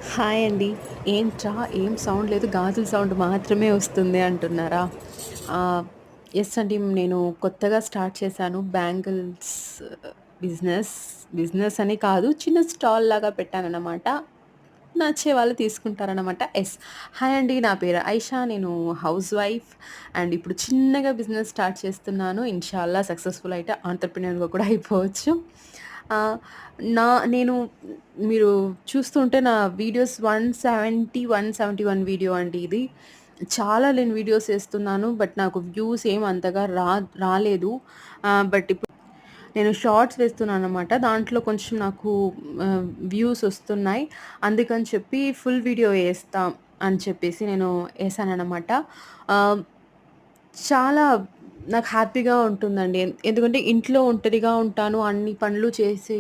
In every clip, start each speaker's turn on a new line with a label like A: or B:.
A: Hi అండి. ఏంట్రా ఏం సౌండ్ లేదు, గాజుల సౌండ్ మాత్రమే వస్తుంది అంటున్నారా? ఆహ్, యెస్ అండి. నేను కొత్తగా స్టార్ట్ చేశాను బ్యాంగిల్స్ బిజినెస్. బిజినెస్ అని కాదు, చిన్న స్టాల్ లాగా పెట్టాననమాట. నచ్చే వాళ్ళు తీసుకుంటారనమాట. యెస్. హాయ్ అండి. నా పేరు ఐషా. నేను హౌస్ వైఫ్ అండ్ ఇప్పుడు చిన్నగా బిజినెస్ స్టార్ట్ చేస్తున్నాను. ఇన్‌షాల్లా సక్సెస్‌ఫుల్ అయితే ఎంటర్‌ప్రెన్యూర్‌గా కూడా అయిపోవచ్చు. ఆహ్, నా నేను మీరు చూస్తుంటే నా వీడియోస్ 170, 171 వీడియో అండి ఇది. చాలా నేను వీడియోస్ చేస్తున్నాను. బట్ నాకు వ్యూస్ ఏమి అంతగా రాలేదు. బట్ ఇప్పుడు నేను షార్ట్స్ వేస్తున్నాననమాట. దాంట్లో కొంచెం నాకు వ్యూస్ ఒస్తున్నాయి. అందుకని చెప్పి ఫుల్ వీడియో ఏస్తాం అని చెప్పేసి నేను ఏసాననమాట. ఆహ్, చాలా నాకు హ్యాపీగా ఉంటుందండి. ఎందుకంటే ఇంట్లో ఒంటరిగా ఉంటాను. అన్ని పనులు చేసి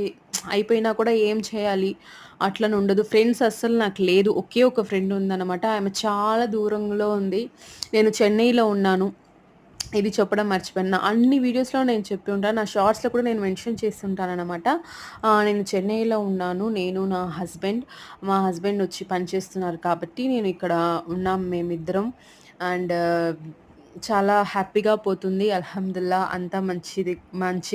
A: అయిపోయినా కూడా ఏం చేయాలి అట్లని ఉండదు. ఫ్రెండ్స్ అస్సలు నాకు లేదు. ఒకే ఒక ఫ్రెండ్ ఉందనమాట. ఆమె చాలా దూరంలో ఉంది. నేను చెన్నైలో ఉన్నాను. ఇది చెప్పడం మర్చిపోయాను. నా అన్ని వీడియోస్‌లో నేను చెప్పి ఉంటాను. నా షార్ట్స్‌లో కూడా నేను మెన్షన్ చేస్తుంటాననమాట. నేను చెన్నైలో ఉన్నాను. నేను, నా హస్బెండ్, మా హస్బెండ్ వచ్చి పని చేస్తున్నారు కాబట్టి నేను ఇక్కడ ఉన్నాం మేమిద్దరం. అండ్ చాలా హ్యాపీగా పోతుంది. అల్హమ్దుల్లా అంతా మంచిది మంచి